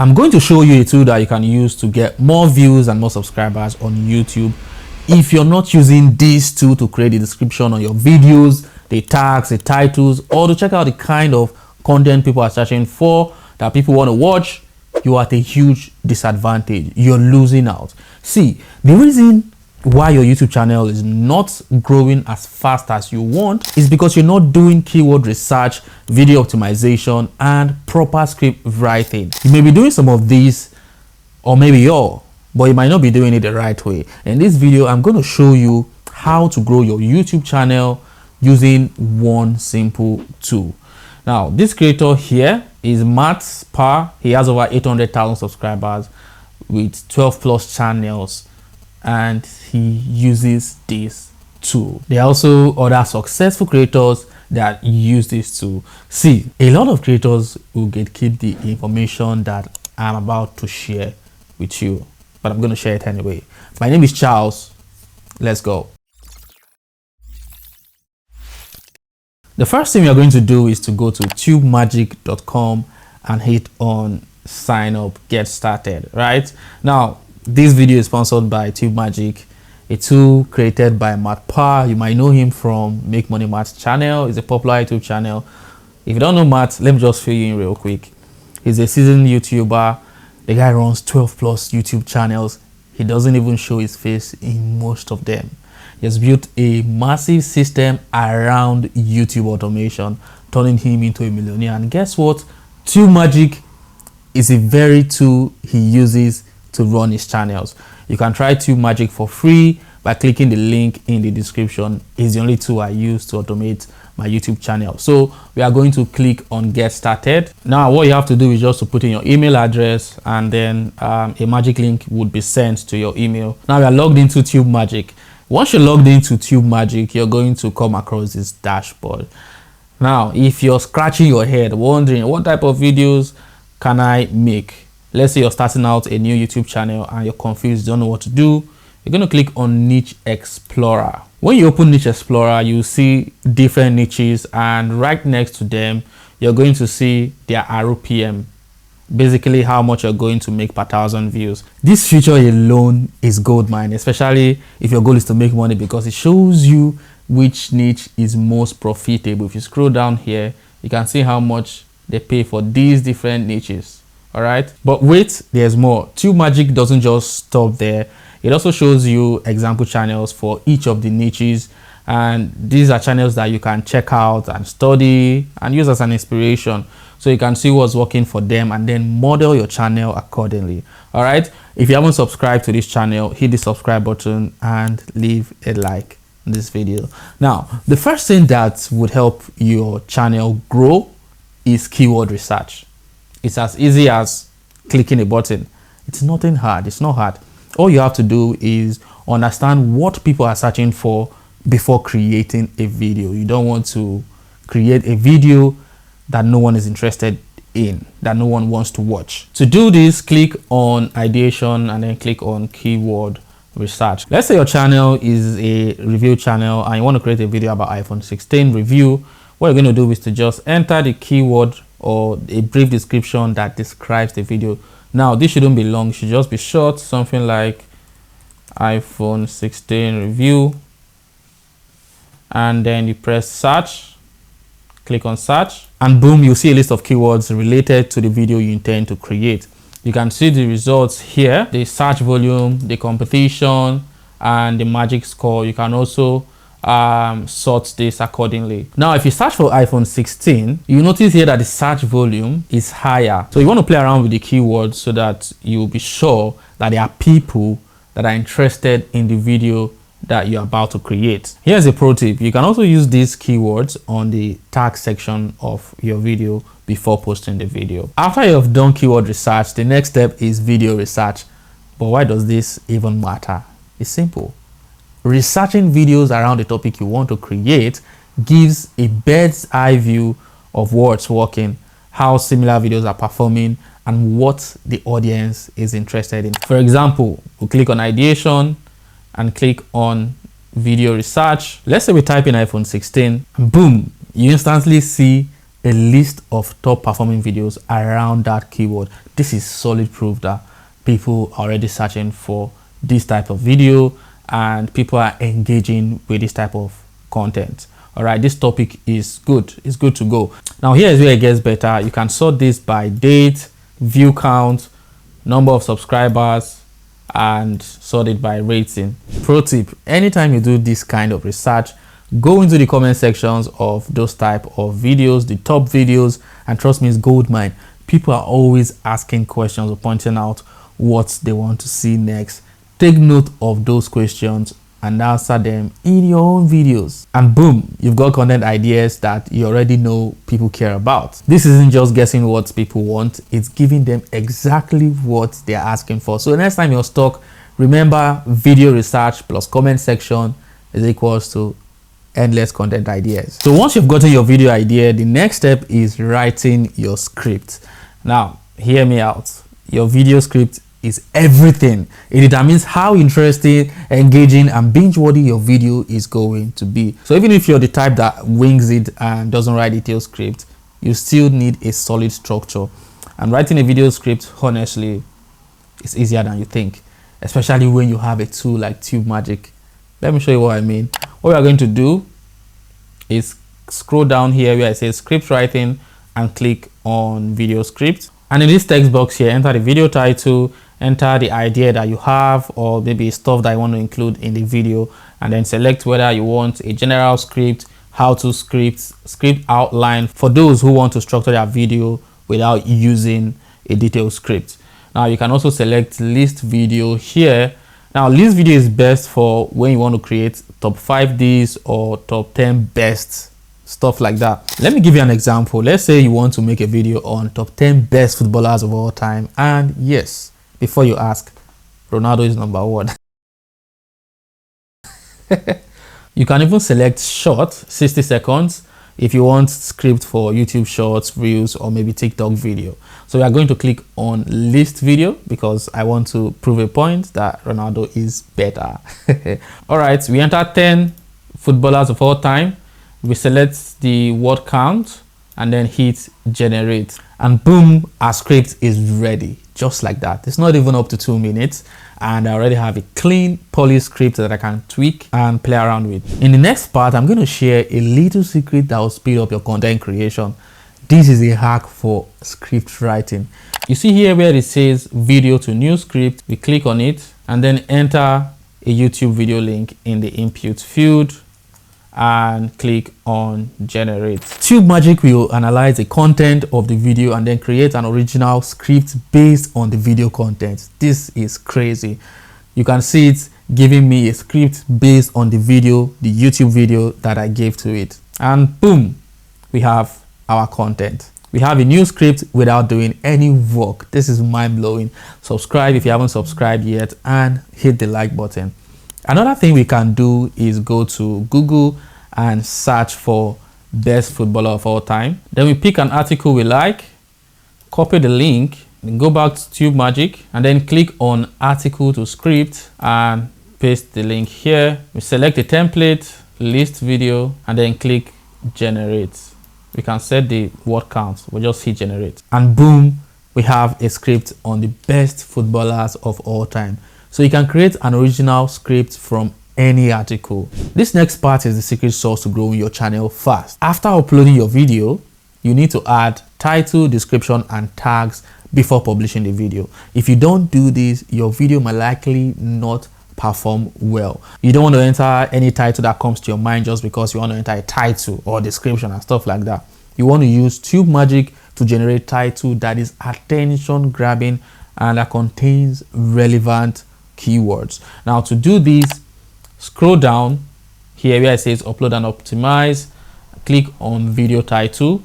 I'm going to show you a tool that you can use to get more views and more subscribers on YouTube. If you're not using this tool to create the description on your videos, the tags, the titles, or to check out the kind of content people are searching for that people want to watch, you're at a huge disadvantage. You're losing out. See, the reason why your YouTube channel is not growing as fast as you want is because you're not doing keyword research, video optimization, and proper script writing. You may be doing some of these, or maybe all, but you might not be doing it the right way. In this video, I'm going to show you how to grow your YouTube channel using one simple tool. Now, this creator here is Matt Parr. He has over 800,000 subscribers with 12 plus channels, and he uses this tool. There are also other successful creators that use this tool. See, a lot of creators will keep the information that I'm about to share with you, but I'm going to share it anyway. My name is Charles. Let's go. The first thing we are going to do is to go to TubeMagic.com and hit on sign up, get started. Right now, this video is sponsored by TubeMagic, a tool created by Matt Parr. You might know him from Make Money Matt's channel. It's a popular YouTube channel. If you don't know Matt, let me just fill you in real quick. He's a seasoned YouTuber. The guy runs 12 plus YouTube channels. He doesn't even show his face in most of them. He has built a massive system around YouTube automation, turning him into a millionaire. And guess what? TubeMagic is a very tool he uses to run his channels. You can try TubeMagic for free by clicking the link in the description. It's the only tool I use to automate my YouTube channel. So we are going to click on get started. Now what you have to do is just to put in your email address, and then a magic link would be sent to your email. Now we are logged into TubeMagic. Once you're logged into TubeMagic, you're going to come across this dashboard. Now, if you're scratching your head, wondering what type of videos can I make? Let's say you're starting out a new YouTube channel and you're confused, don't know what to do. You're going to click on Niche Explorer. When you open Niche Explorer, you see different niches, and right next to them, you're going to see their RPM. Basically how much you're going to make per 1,000 views. This feature alone is gold mine, especially if your goal is to make money, because it shows you which niche is most profitable. If you scroll down here, you can see how much they pay for these different niches. All right, but wait, there's more. TubeMagic doesn't just stop there. It also shows you example channels for each of the niches, and these are channels that you can check out and study and use as an inspiration, so you can see what's working for them and then model your channel accordingly. All right, if you haven't subscribed to this channel, hit the subscribe button and leave a like in this video. Now, the first thing that would help your channel grow is keyword research. It's as easy as clicking a button. It's nothing hard. It's not hard. All you have to do is understand what people are searching for before creating a video. You don't want to create a video that no one is interested in, that no one wants to watch. To do this, click on ideation and then click on keyword research. Let's say your channel is a review channel and you want to create a video about iPhone 16 review. What you're going to do is to just enter the keyword or a brief description that describes the video. Now, this shouldn't be long, it should just be short, something like iPhone 16 review, and then you press search, click on search, and boom, you'll see a list of keywords related to the video you intend to create. You can see the results here, the search volume, the competition, and the magic score. You can also sort this accordingly. Now, if you search for iPhone 16, you notice here that the search volume is higher. So you want to play around with the keywords so that you'll be sure that there are people that are interested in the video that you're about to create. Here's a pro tip. You can also use these keywords on the tag section of your video before posting the video. After you've done keyword research, the next step is video research. But why does this even matter? It's simple. Researching videos around the topic you want to create gives a bird's eye view of what's working, how similar videos are performing, and what the audience is interested in. For example, we'll click on ideation and click on video research. Let's say we type in iPhone 16 and boom, you instantly see a list of top performing videos around that keyword. This is solid proof that people are already searching for this type of video and people are engaging with this type of content. All right, this topic is good. It's good to go. Now here is where it gets better. You can sort this by date, view count, number of subscribers, and sort it by rating. Pro tip: anytime you do this kind of research, go into the comment sections of those type of videos, the top videos, and trust me, it's gold mine. People are always asking questions or pointing out what they want to see next. Take note of those questions and answer them in your own videos, and boom, you've got content ideas that you already know people care about. This isn't just guessing what people want, it's giving them exactly what they're asking for. So next time you're stuck, remember video research plus comment section is equals to endless content ideas. So once you've gotten your video idea, the next step is writing your script. Now hear me out. Your video script is everything. It determines how interesting, engaging, and binge-worthy your video is going to be. So even if you're the type that wings it and doesn't write detailed script, you still need a solid structure. And writing a video script, honestly, is easier than you think, especially when you have a tool like TubeMagic. Let me show you what I mean. What we are going to do is scroll down here where it says script writing and click on video script. And in this text box here, enter the video title, enter the idea that you have, or maybe stuff that you want to include in the video, and then select whether you want a general script, how to script outline for those who want to structure their video without using a detailed script. Now you can also select list video here. Now list video is best for when you want to create top 5 this or top 10 best, stuff like that. Let me give you an example. Let's say you want to make a video on top 10 best footballers of all time, and yes, before you ask, Ronaldo is number 1. You can even select short, 60 seconds, if you want script for YouTube shorts, reels, or maybe TikTok video. So we are going to click on list video because I want to prove a point that Ronaldo is better. All right, we enter 10 footballers of all time. We select the word count and then hit generate, and boom, our script is ready, just like that. It's not even up to 2 minutes and I already have a clean polished script that I can tweak and play around with. In the next part, I'm going to share a little secret that will speed up your content creation. This is a hack for script writing. You see here where it says video to new script, we click on it and then enter a YouTube video link in the input field and click on generate. TubeMagic will analyze the content of the video and then create an original script based on the video content. This is crazy. You can see it giving me a script based on the video, the YouTube video that I gave to it, and boom, we have our content. We have a new script without doing any work. This is mind-blowing. Subscribe if you haven't subscribed yet and hit the like button. Another thing we can do is go to Google and search for best footballer of all time. Then we pick an article we like, copy the link, then go back to TubeMagic and then click on article to script and paste the link here. We select a template, list video, and then click generate. We can set the word count. We'll just hit generate. And boom, we have a script on the best footballers of all time. So you can create an original script from any article. This next part is the secret sauce to growing your channel fast. After uploading your video, you need to add title, description, and tags before publishing the video. If you don't do this, your video might likely not perform well. You don't want to enter any title that comes to your mind just because you want to enter a title or description and stuff like that. You want to use TubeMagic to generate title that is attention grabbing and that contains relevant keywords. Now to do this, scroll down here where it says upload and optimize, click on video title,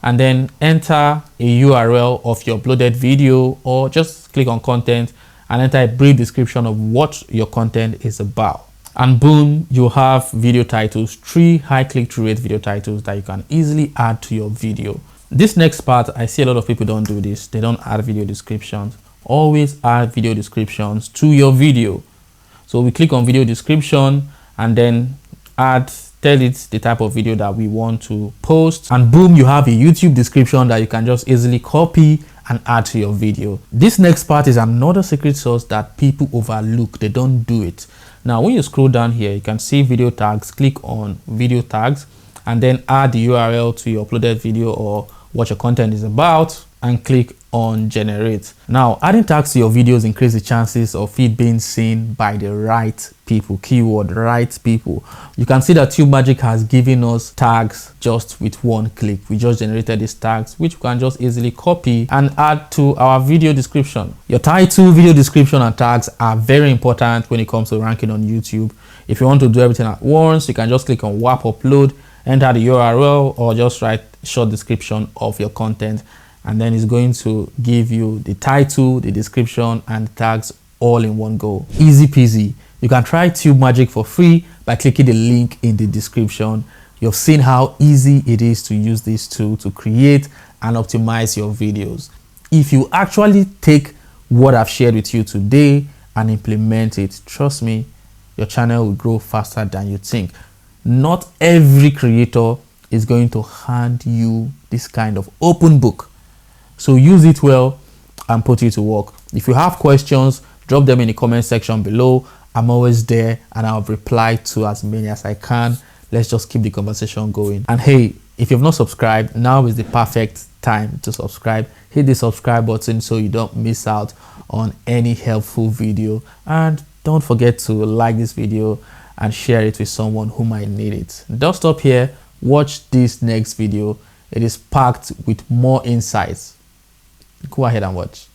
and then enter a URL of your uploaded video, or just click on content and enter a brief description of what your content is about. And boom, you have video titles, 3 high click-through rate video titles that you can easily add to your video. This next part, I see a lot of people don't do this. They don't add video descriptions. Always add video descriptions to your video. So we click on video description and then add tell it the type of video that we want to post, and boom, you have a YouTube description that you can just easily copy and add to your video. This next part is another secret sauce that people overlook. They don't do it. Now, when you scroll down here, you can see video tags. Click on video tags and then add the URL to your uploaded video or what your content is about, and click on generate. Now, adding tags to your videos increase the chances of it being seen by the right people. Keyword, right people. You can see that TubeMagic has given us tags just with one click. We just generated these tags, which we can just easily copy and add to our video description. Your title, video description, and tags are very important when it comes to ranking on YouTube. If you want to do everything at once, you can just click on WAP upload, enter the URL, or just write a short description of your content, and then it's going to give you the title, the description, and the tags all in one go. Easy peasy. You can try TubeMagic for free by clicking the link in the description. You've seen how easy it is to use this tool to create and optimize your videos. If you actually take what I've shared with you today and implement it, trust me, your channel will grow faster than you think. Not every creator is going to hand you this kind of open book. So use it well and put it to work. If you have questions, drop them in the comment section below. I'm always there and I'll reply to as many as I can. Let's just keep the conversation going. And hey, if you've not subscribed, now is the perfect time to subscribe. Hit the subscribe button so you don't miss out on any helpful video. And don't forget to like this video and share it with someone who might need it. Don't stop here. Watch this next video. It is packed with more insights. Go ahead and watch.